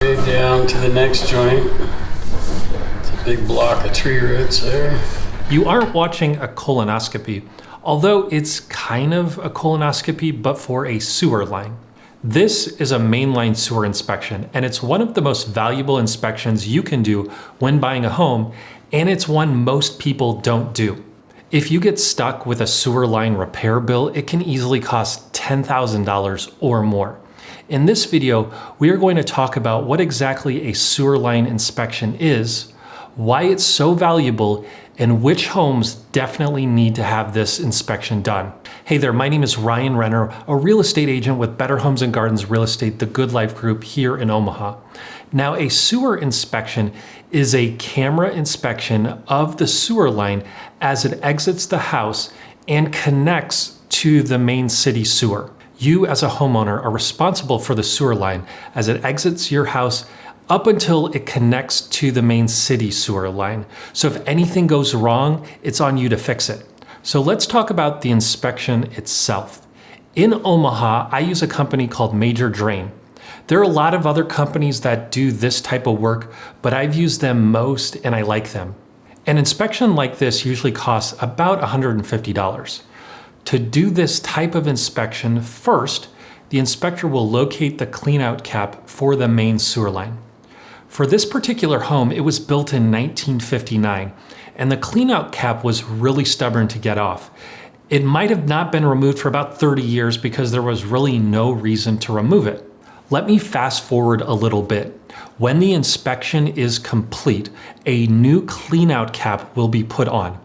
Down to the next joint. It's a big block of tree roots there. You aren't watching a colonoscopy, although it's kind of a colonoscopy, but for a sewer line. This is a mainline sewer inspection, and it's one of the most valuable inspections you can do when buying a home, and it's one most people don't do. If you get stuck with a sewer line repair bill, it can easily cost $10,000 or more. In this video, we are going to talk about what exactly a sewer line inspection is, why it's so valuable, and which homes definitely need to have this inspection done. Hey there, my name is Ryan Renner, a real estate agent with Better Homes and Gardens Real Estate, the Good Life Group here in Omaha. Now, a sewer inspection is a camera inspection of the sewer line as it exits the house and connects to the main city sewer. You as a homeowner are responsible for the sewer line as it exits your house up until it connects to the main city sewer line. So if anything goes wrong, it's on you to fix it. So let's talk about the inspection itself. In Omaha, I use a company called Major Drain. There are a lot of other companies that do this type of work, but I've used them most and I like them. An inspection like this usually costs about $150. To do this type of inspection, first, the inspector will locate the cleanout cap for the main sewer line. For this particular home, it was built in 1959, and the cleanout cap was really stubborn to get off. It might have not been removed for about 30 years because there was really no reason to remove it. Let me fast forward a little bit. When the inspection is complete, a new cleanout cap will be put on.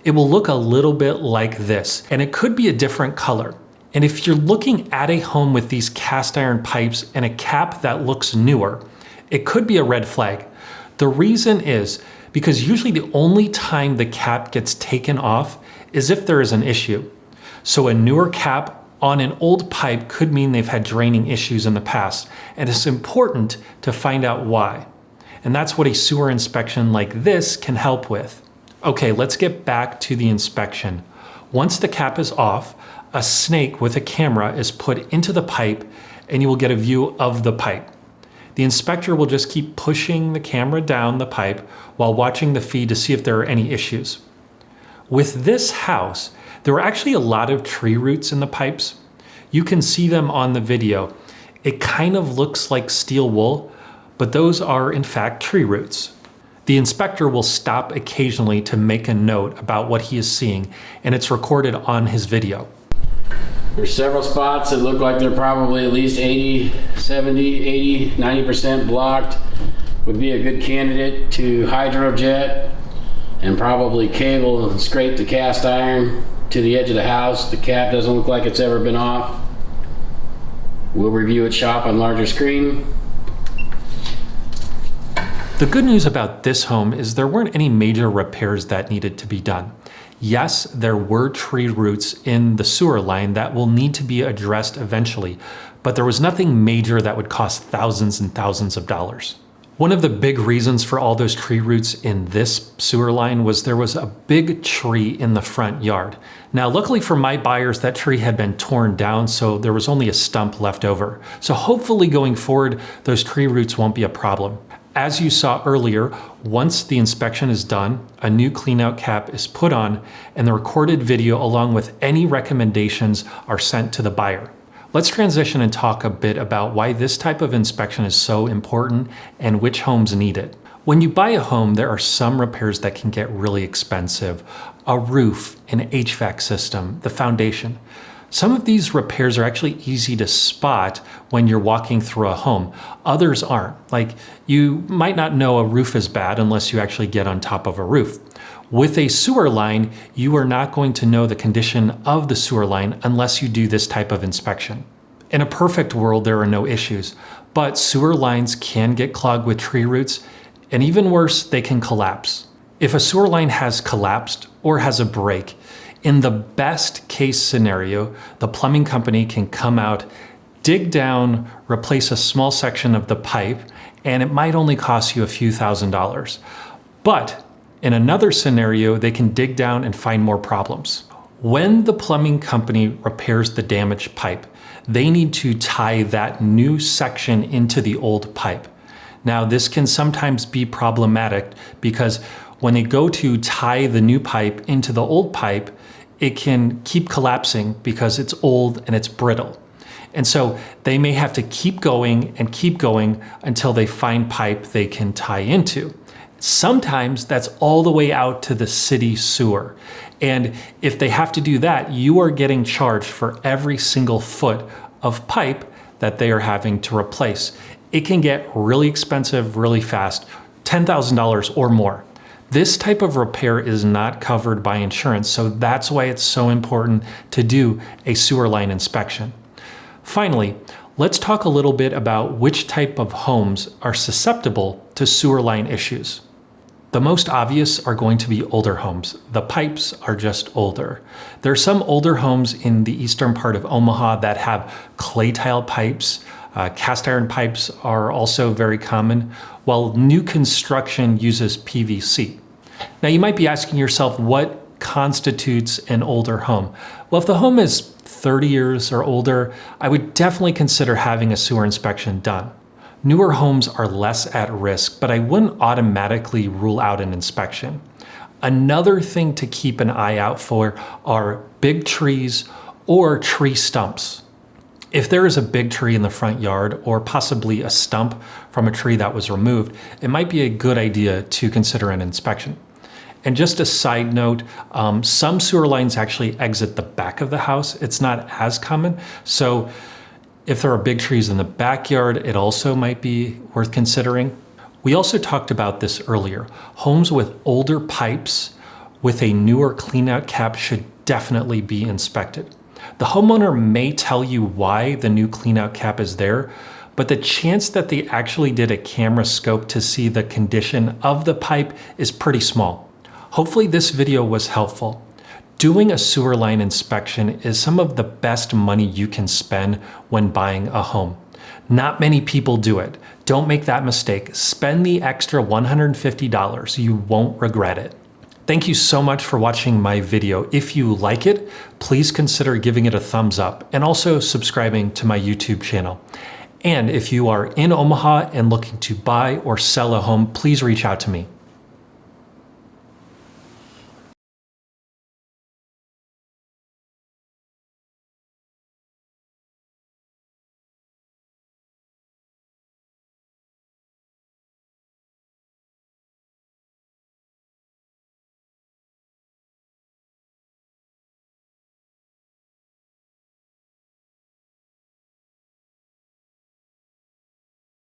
It will look a little bit like this, and it could be a different color. And if you're looking at a home with these cast iron pipes and a cap that looks newer, it could be a red flag. The reason is because usually the only time the cap gets taken off is if there is an issue. So a newer cap on an old pipe could mean they've had draining issues in the past, and it's important to find out why. And that's what a sewer inspection like this can help with. Okay, let's get back to the inspection. Once the cap is off, a snake with a camera is put into the pipe and you will get a view of the pipe. The inspector will just keep pushing the camera down the pipe while watching the feed to see if there are any issues. With this house, there were actually a lot of tree roots in the pipes. You can see them on the video. It kind of looks like steel wool, but those are in fact tree roots. The inspector will stop occasionally to make a note about what he is seeing, and it's recorded on his video. There's several spots that look like they're probably at least 80, 70, 80, 90% blocked. Would be a good candidate to hydrojet and probably cable and scrape the cast iron to the edge of the house. The cap doesn't look like it's ever been off. We'll review it shop on larger screen. The good news about this home is there weren't any major repairs that needed to be done. Yes, there were tree roots in the sewer line that will need to be addressed eventually, but there was nothing major that would cost thousands and thousands of dollars. One of the big reasons for all those tree roots in this sewer line was there was a big tree in the front yard. Now, luckily for my buyers, that tree had been torn down, so there was only a stump left over. So hopefully going forward, those tree roots won't be a problem. As you saw earlier, once the inspection is done, a new cleanout cap is put on and the recorded video along with any recommendations are sent to the buyer. Let's transition and talk a bit about why this type of inspection is so important and which homes need it. When you buy a home, there are some repairs that can get really expensive. A roof, an HVAC system, the foundation. Some of these repairs are actually easy to spot when you're walking through a home. Others aren't. Like, you might not know a roof is bad unless you actually get on top of a roof. With a sewer line, you are not going to know the condition of the sewer line unless you do this type of inspection. In a perfect world, there are no issues, but sewer lines can get clogged with tree roots, and even worse, they can collapse. If a sewer line has collapsed or has a break, in the best case scenario, the plumbing company can come out, dig down, replace a small section of the pipe, and it might only cost you a few $1,000s. But in another scenario, they can dig down and find more problems. When the plumbing company repairs the damaged pipe, they need to tie that new section into the old pipe. Now, this can sometimes be problematic because when they go to tie the new pipe into the old pipe, it can keep collapsing because it's old and it's brittle. And so they may have to keep going until they find pipe they can tie into. Sometimes that's all the way out to the city sewer. And if they have to do that, you are getting charged for every single foot of pipe that they are having to replace. It can get really expensive really fast, $10,000 or more. This type of repair is not covered by insurance, so that's why it's so important to do a sewer line inspection. Finally, let's talk a little bit about which type of homes are susceptible to sewer line issues. The most obvious are going to be older homes. The pipes are just older. There are some older homes in the eastern part of Omaha that have clay tile pipes. Cast iron pipes are also very common, while new construction uses PVC. Now you might be asking yourself, what constitutes an older home? Well, if the home is 30 years or older, I would definitely consider having a sewer inspection done. Newer homes are less at risk, but I wouldn't automatically rule out an inspection. Another thing to keep an eye out for are big trees or tree stumps. If there is a big tree in the front yard or possibly a stump from a tree that was removed, it might be a good idea to consider an inspection. And just a side note, some sewer lines actually exit the back of the house. It's not as common. So if there are big trees in the backyard, it also might be worth considering. We also talked about this earlier. Homes with older pipes with a newer cleanout cap should definitely be inspected. The homeowner may tell you why the new cleanout cap is there, but the chance that they actually did a camera scope to see the condition of the pipe is pretty small. Hopefully this video was helpful. Doing a sewer line inspection is some of the best money you can spend when buying a home. Not many people do it. Don't make that mistake. Spend the extra $150. You won't regret it. Thank you so much for watching my video. If you like it, please consider giving it a thumbs up and also subscribing to my YouTube channel. And if you are in Omaha and looking to buy or sell a home, please reach out to me.